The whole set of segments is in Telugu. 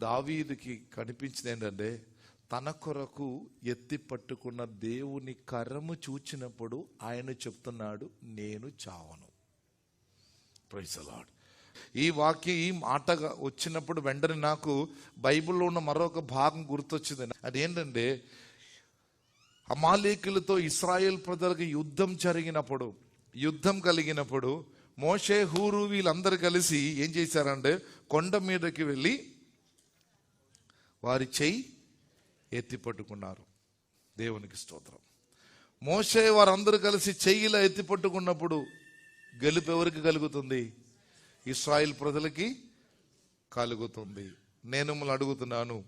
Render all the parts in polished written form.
దావీదుకి కనిపించింది ఏంటంటే, తన కొరకు ఎత్తి పట్టుకున్న దేవుని కరము చూచినప్పుడు ఆయన చెప్తున్నాడు, నేను చావను. Praise the lord. ఈ వాక్యం, ఈ మాట వచ్చినప్పుడు వెంటనే నాకు బైబిల్లో ఉన్న మరొక భాగం గుర్తొచ్చింది. అదేంటంటే, అమాలేకులతో ఇశ్రాయేల్ ప్రజలకు యుద్ధం కలిగినప్పుడు మోషే, హూరు వీళ్ళందరూ కలిసి ఏం చేశారంటే, కొండ మీదకి వెళ్ళి వారి చెయ్యి ఎత్తి పట్టుకున్నారు. దేవునికి స్తోత్రం. మోషే వారందరూ కలిసి చెయ్యిలా ఎత్తి పట్టుకున్నప్పుడు గెలుపు ఎవరికి కలుగుతుంది? ఇశ్రాయేల్ ప్రజలకి కలుగుతుంది. నేను మిమ్మల్ని అడుగుతున్నాను,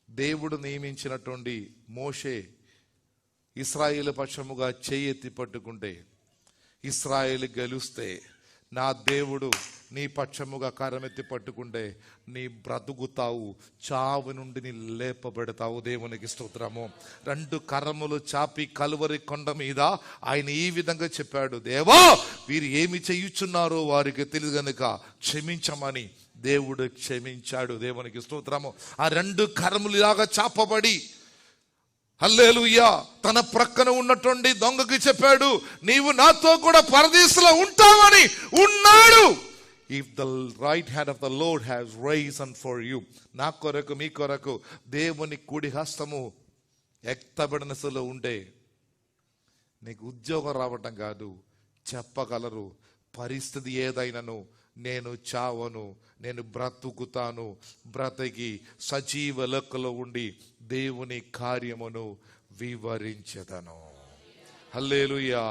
దేవుడు నియమించినటువంటి మోషే ఇశ్రాయేలు పక్షముగా చెయ్యి ఎత్తి పట్టుకుంటే, ఇశ్రాయేలు గెలుస్తే, నా దేవుడు నీ పక్షముగా కరమెత్తి పట్టుకుంటే నీ బ్రతుకుతావు, చావు నుండి నీ లేపబెడతావు. దేవునికి స్తోత్రము. 2 కరములు చాపి కలువరి కొండ మీద ఆయన ఈ విధంగా చెప్పాడు, దేవా వీరు ఏమి చేయుచున్నారో వారికి తెలియదు గనుక క్షమించమని. దేవుడు క్షమించాడు. దేవునికి స్తోత్రము. ఆ 2 కరములు ఇలాగా చాపబడి, హల్లెలూయా, తన ప్రక్కన ఉన్నటువంటి దొంగకి చెప్పాడు, నీవు నాతో కూడా పరదేశంలో ఉంటావని. ఉన్నాడు. If the right hand of the Lord has risen for you, నా కొరకు మీ కొరకు దేవుని కుడి హస్తము ఎత్తబడినసలో ఉంటే నీకు ఉద్యోగం రావటం కాదు, చెప్పగలరు పరిస్థితి ఏదైనాను, నేను చావను, నేను బ్రతుకుతాను, బ్రతికి సజీవ లెక్కలో ఉండి దేవుని కార్యమును వివరించెదను. హల్లెలూయా.